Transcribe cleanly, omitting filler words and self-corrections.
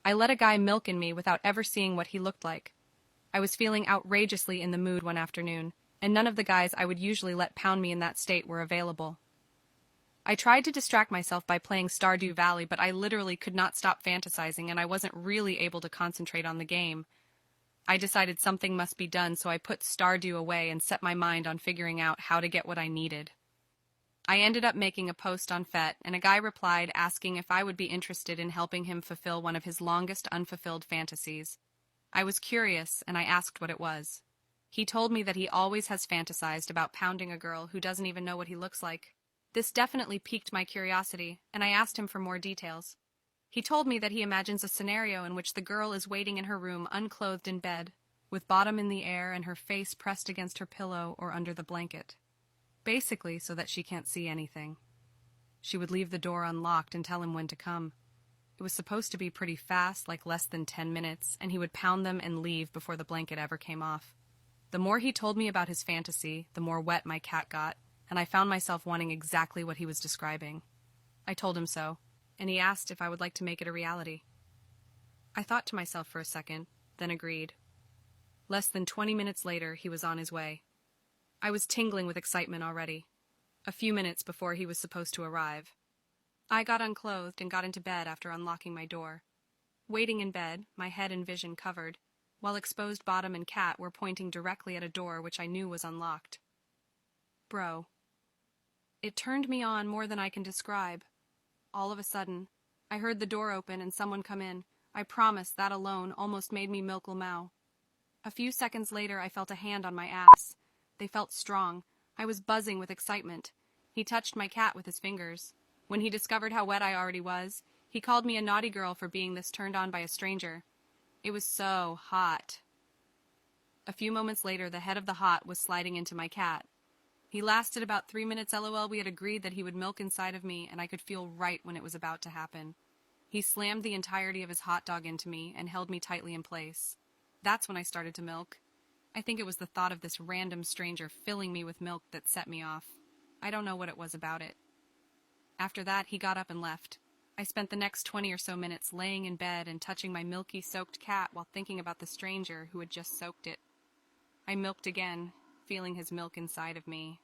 I let a guy milk in me without ever seeing what he looked like. I was feeling outrageously in the mood one afternoon, and none of the guys I would usually let pound me in that state were available. I tried to distract myself by playing Stardew Valley, but I literally could not stop fantasizing, and I wasn't really able to concentrate on the game. I decided something must be done, so I put Stardew away and set my mind on figuring out how to get what I needed. I ended up making a post on FET, and a guy replied asking if I would be interested in helping him fulfill one of his longest unfulfilled fantasies. I was curious, and I asked what it was. He told me that he always has fantasized about pounding a girl who doesn't even know what he looks like. This definitely piqued my curiosity, and I asked him for more details. He told me that he imagines a scenario in which the girl is waiting in her room unclothed in bed, with bottom in the air and her face pressed against her pillow or under the blanket. Basically so that she can't see anything. She would leave the door unlocked and tell him when to come. It was supposed to be pretty fast, like less than 10 minutes, and he would pound them and leave before the blanket ever came off. The more he told me about his fantasy, the more wet my cat got, and I found myself wanting exactly what he was describing. I told him so, and he asked if I would like to make it a reality. I thought to myself for a second, then agreed. Less than 20 minutes later, he was on his way. I was tingling with excitement already, a few minutes before he was supposed to arrive. I got unclothed and got into bed after unlocking my door. Waiting in bed, my head and vision covered, while exposed bottom and cat were pointing directly at a door which I knew was unlocked. Bro. It turned me on more than I can describe. All of a sudden, I heard the door open and someone come in. I promise that alone almost made me milk Lamau. A few seconds later, I felt a hand on my ass. They felt strong. I was buzzing with excitement. He touched my cat with his fingers. When he discovered how wet I already was, he called me a naughty girl for being this turned on by a stranger. It was so hot. A few moments later, the head of the hot was sliding into my cat. He lasted about 3 minutes. LOL, we had agreed that he would milk inside of me, and I could feel right when it was about to happen. He slammed the entirety of his hot dog into me and held me tightly in place. That's when I started to milk. I think it was the thought of this random stranger filling me with milk that set me off. I don't know what it was about it. After that, he got up and left. I spent the next 20 or so minutes laying in bed and touching my milky, soaked cat while thinking about the stranger who had just soaked it. I milked again, feeling his milk inside of me.